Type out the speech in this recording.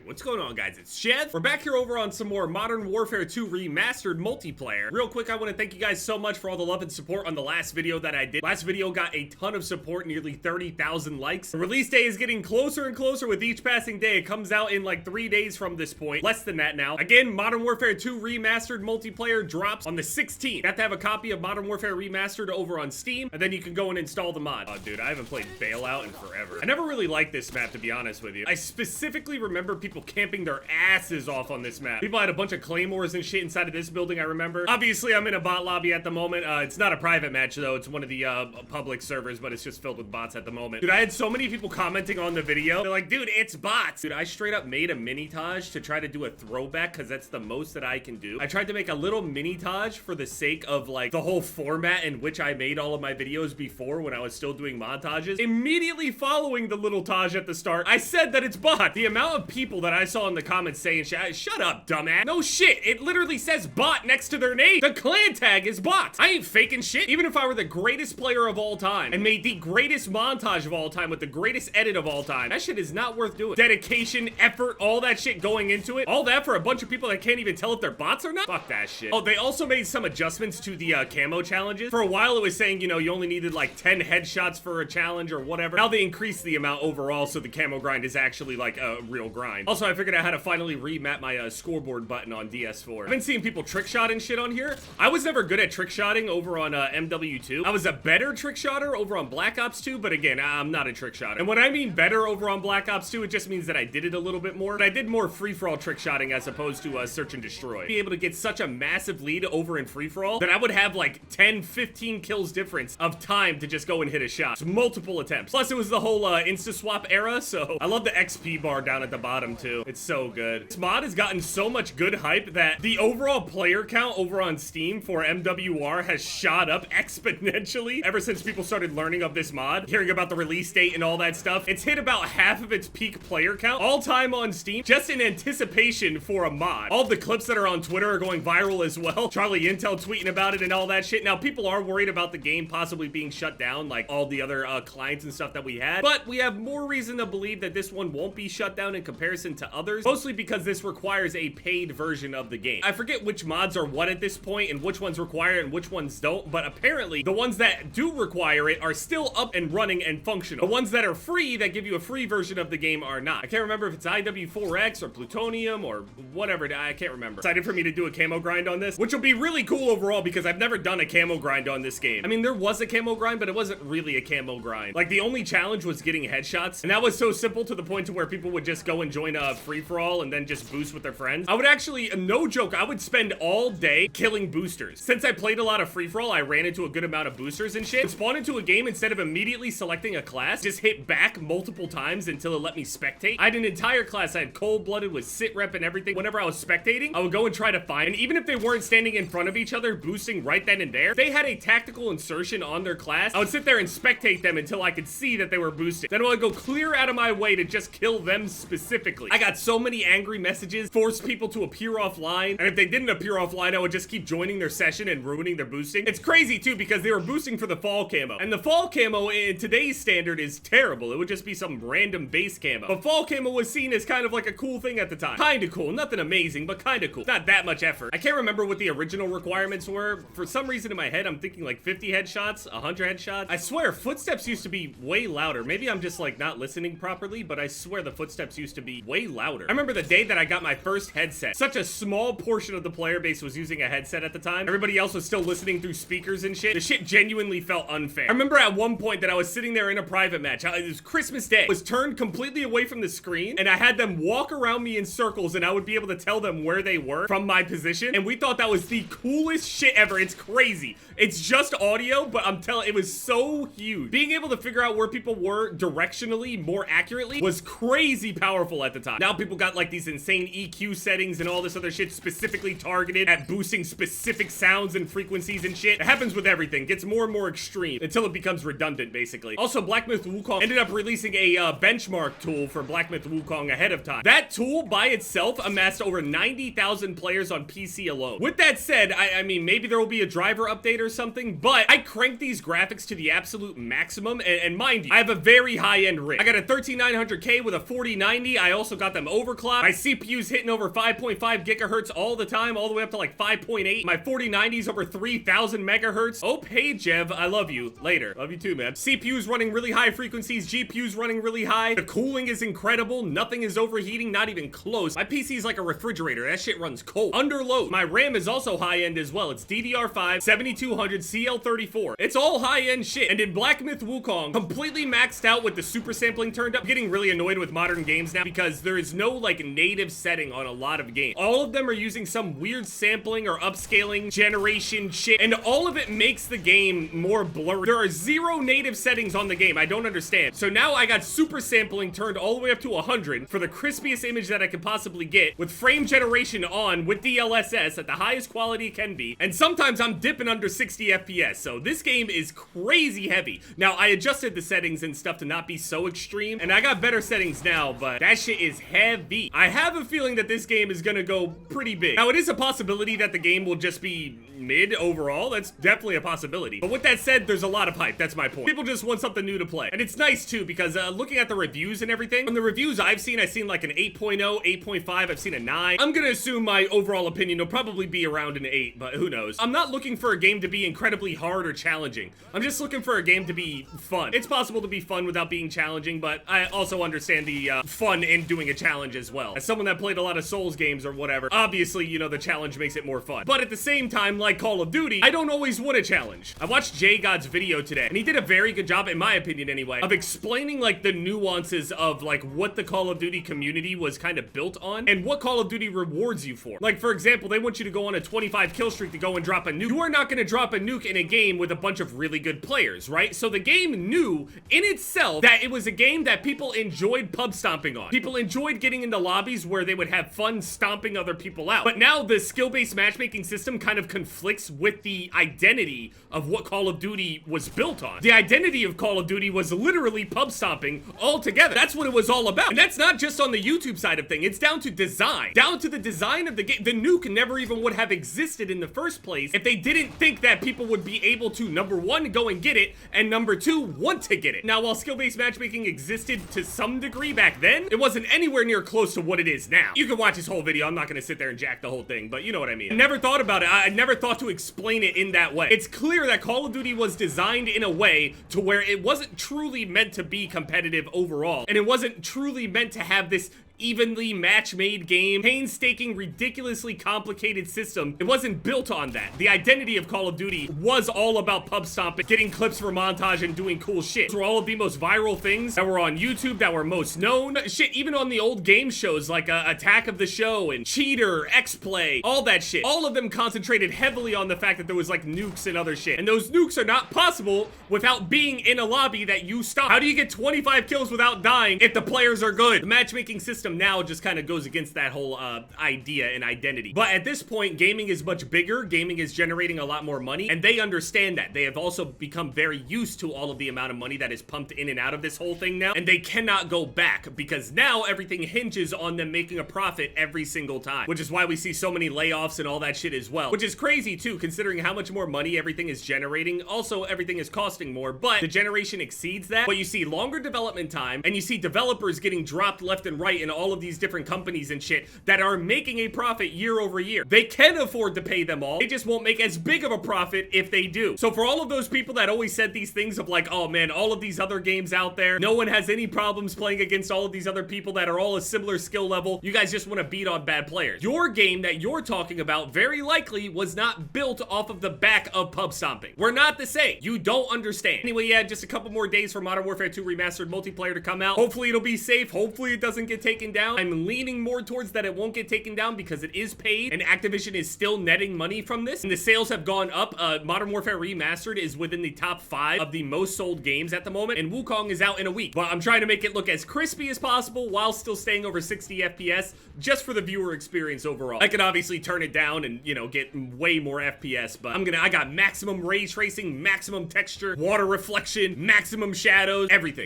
What's going on, guys? It's Chev. We're back here over on some more Modern Warfare 2 Remastered multiplayer. Real quick, I want to thank you guys so much for all the love and support on the last video that I did. Last video got a ton of support, nearly 30,000 likes. The release day is getting closer and closer with each passing day. It comes out in like 3 days from this point. Less than that now. Again, Modern Warfare 2 Remastered multiplayer drops on the 16th. You have to have a copy of Modern Warfare Remastered over on Steam, and then you can go and install the mod. Oh, dude, I haven't played Bailout in forever. I never really liked this map, to be honest with you. I specifically remember people camping their asses off on this map. People had a bunch of claymores and shit inside of this building, I remember. Obviously, I'm in a bot lobby at the moment. It's not a private match, though. It's one of the public servers, but it's just filled with bots at the moment. Dude, I had so many people commenting on the video. They're like, dude, it's bots. Dude, I straight up made a mini-taj to try to do a throwback, because that's the most that I can do. I tried to make a little mini-taj for the sake of, like, the whole format in which I made all of my videos before when I was still doing montages. Immediately following the little taj at the start, I said that it's bot. The amount of people that I saw in the comments saying, shut up, dumbass. No shit, it literally says bot next to their name. The clan tag is bot. I ain't faking shit. Even if I were the greatest player of all time and made the greatest montage of all time with the greatest edit of all time, that shit is not worth doing. Dedication, effort, all that shit going into it. All that for a bunch of people that can't even tell if they're bots or not? Fuck that shit. Oh, they also made some adjustments to the camo challenges. For a while it was saying, you know, you only needed like 10 headshots for a challenge or whatever. Now they increased the amount overall, so the camo grind is actually like a real grind. Also, I figured out how to finally remap my scoreboard button on DS4. I've been seeing people trick shot and shit on here. I was never good at trick shotting over on MW2. I was a better trick shotter over on Black Ops 2, but again, I'm not a trick shotter. And when I mean better over on Black Ops 2, it just means that I did it a little bit more. But I did more free-for-all trick shotting as opposed to search and destroy. Be able to get such a massive lead over in free-for-all that I would have like 10, 15 kills difference of time to just go and hit a shot. So multiple attempts. Plus, it was the whole insta-swap era, so I love the XP bar down at the bottom, too. It's so good. This mod has gotten so much good hype that the overall player count over on Steam for MWR has shot up exponentially ever since people started learning of this mod, hearing about the release date and all that stuff. It's hit about half of its peak player count all time on Steam, just in anticipation for a mod. All the clips that are on Twitter are going viral as well. Charlie Intel tweeting about it and all that shit. Now, people are worried about the game possibly being shut down like all the other clients and stuff that we had, but we have more reason to believe that this one won't be shut down in comparison to others, mostly because this requires a paid version of the game. I forget which mods are what at this point and which ones require it and which ones don't, but apparently the ones that do require it are still up and running and functional. The ones that are free, that give you a free version of the game, are not. I can't remember if it's IW4X or Plutonium or whatever. I can't remember. Excited for me to do a camo grind on this, which will be really cool overall because I've never done a camo grind on this game. I mean, there was a camo grind, but it wasn't really a camo grind. Like, the only challenge was getting headshots, and that was so simple to the point to where people would just go and join a free-for-all and then just boost with their friends. I would actually, no joke, I would spend all day killing boosters. Since I played a lot of free-for-all, I ran into a good amount of boosters and shit. Spawn into a game, instead of immediately selecting a class, just hit back multiple times until it let me spectate. I had an entire class I had cold-blooded with sit rep and everything. Whenever I was spectating, I would go and try to find, and even if they weren't standing in front of each other boosting right then and there, if they had a tactical insertion on their class, I would sit there and spectate them until I could see that they were boosting. Then I would go clear out of my way to just kill them specifically. I got so many angry messages, forced people to appear offline, and if they didn't appear offline, I would just keep joining their session and ruining their boosting. It's crazy too because they were boosting for the fall camo, and the fall camo in today's standard is terrible. It would just be some random base camo. But fall camo was seen as kind of like a cool thing at the time. Kinda cool, nothing amazing, but kinda cool. Not that much effort. I can't remember what the original requirements were. For some reason in my head, I'm thinking like 50 headshots, 100 headshots. I swear, footsteps used to be way louder. Maybe I'm just like not listening properly, but I swear the footsteps used to be way louder. I remember the day that I got my first headset. Such a small portion of the player base was using a headset at the time. Everybody else was still listening through speakers and shit. The shit genuinely felt unfair. I remember at one point that I was sitting there in a private match. It was Christmas Day. I was turned completely away from the screen, and I had them walk around me in circles, and I would be able to tell them where they were from my position, and we thought that was the coolest shit ever. It's crazy. It's just audio, but I'm telling, it was so huge. Being able to figure out where people were directionally more accurately was crazy powerful at the time. Now people got like these insane EQ settings and all this other shit specifically targeted at boosting specific sounds and frequencies and shit. It happens with everything. Gets more and more extreme until it becomes redundant, basically. Also, Black Myth Wukong ended up releasing a benchmark tool for Black Myth Wukong ahead of time. That tool by itself amassed over 90,000 players on PC alone. With that said, I mean, maybe there will be a driver update or something, but I cranked these graphics to the absolute maximum, and mind you, I have a very high-end rig. I got a 13900K with a 4090. I also also got them overclocked. My CPU's hitting over 5.5 gigahertz all the time, all the way up to like 5.8. My 4090's over 3000 megahertz. Oh, hey, Jev, I love you. Later. Love you too, man. CPU's running really high frequencies. GPU's running really high. The cooling is incredible. Nothing is overheating, not even close. My PC is like a refrigerator. That shit runs cold. Under load. My RAM is also high-end as well. It's DDR5, 7200 CL34. It's all high-end shit. And in Black Myth Wukong, completely maxed out with the super sampling turned up. I'm getting really annoyed with modern games now because there is no like native setting on a lot of games. All of them are using some weird sampling or upscaling generation shit, and all of it makes the game more blurry. There are zero native settings on the game. I don't understand. So now I got super sampling turned all the way up to 100 for the crispiest image that I could possibly get, with frame generation on with DLSS at the highest quality it can be, and sometimes I'm dipping under 60 FPS. So this game is crazy heavy. Now I adjusted the settings and stuff to not be so extreme, and I got better settings now, but that shit is heavy. I have a feeling that this game is gonna go pretty big. Now it is a possibility that the game will just be mid overall. That's definitely a possibility. But with that said, there's a lot of hype. That's my point. People just want something new to play. And it's nice too, because looking at the reviews and everything, from the reviews I've seen like an 8.0, 8.5, I've seen a 9. I'm gonna assume my overall opinion will probably be around an 8, but who knows. I'm not looking for a game to be incredibly hard or challenging. I'm just looking for a game to be fun. It's possible to be fun without being challenging, but I also understand the fun in doing a challenge as well. As someone that played a lot of Souls games or whatever, obviously, you know, the challenge makes it more fun. But at the same time, like Call of Duty, I don't always want a challenge. I watched Jay God's video today, and he did a very good job, in my opinion anyway, of explaining like the nuances of like what the Call of Duty community was kind of built on and what Call of Duty rewards you for. Like, for example, they want you to go on a 25 kill streak to go and drop a nuke. You are not going to drop a nuke in a game with a bunch of really good players, right? So the game knew in itself that it was a game that people enjoyed pub stomping on. People enjoyed getting into lobbies where they would have fun stomping other people out. But now the skill-based matchmaking system kind of conflicts with the identity of what Call of Duty was built on. The identity of Call of Duty was literally pub stomping altogether. That's what it was all about. And that's not just on the YouTube side of things. It's down to design. Down to the design of the game. The nuke never even would have existed in the first place if they didn't think that people would be able to, number one, go and get it, and number two, want to get it. Now, while skill-based matchmaking existed to some degree back then, it wasn't anywhere near close to what it is now. You can watch this whole video. I'm not going to sit there and jack the whole thing, but you know what I mean. I never thought about it. I never thought to explain it in that way. It's clear that Call of Duty was designed in a way to where it wasn't truly meant to be competitive overall, and it wasn't truly meant to have this evenly match-made game, painstaking, ridiculously complicated system. It wasn't built on that. The identity of Call of Duty was all about pub stomping, getting clips for montage, and doing cool shit. Those were all of the most viral things that were on YouTube, that were most known. Shit, even on the old game shows like Attack of the Show and Cheater, X-Play, all that shit. All of them concentrated heavily on the fact that there was like nukes and other shit. And those nukes are not possible without being in a lobby that you stop. How do you get 25 kills without dying if the players are good? The matchmaking system now just kind of goes against that whole idea and identity. But at this point, gaming is much bigger. Gaming is generating a lot more money, and they understand that. They have also become very used to all of the amount of money that is pumped in and out of this whole thing now, and they cannot go back because now everything hinges on them making a profit every single time, which is why we see so many layoffs and all that shit as well, which is crazy too, considering how much more money everything is generating. Also, everything is costing more, but the generation exceeds that. But you see longer development time, and you see developers getting dropped left and right in all of these different companies and shit that are making a profit year over year. They can afford to pay them all. They just won't make as big of a profit if they do. So for all of those people that always said these things of like, oh man, all of these other games out there, no one has any problems playing against all of these other people that are all a similar skill level. You guys just want to beat on bad players. Your game that you're talking about very likely was not built off of the back of pub stomping. We're not the same. You don't understand. Anyway, yeah, just a couple more days for Modern Warfare 2 Remastered multiplayer to come out. Hopefully it'll be safe. Hopefully it doesn't get taken down. I'm leaning more towards that it won't get taken down because it is paid and Activision is still netting money from this, and the sales have gone up. Modern Warfare Remastered is within the top 5 of the most sold games at the moment, and Wukong is out in a week. But I'm trying to make it look as crispy as possible while still staying over 60 FPS just for the viewer experience overall. I could obviously turn it down and, you know, get way more FPS, but I got maximum ray tracing, maximum texture, water reflection, maximum shadows, everything.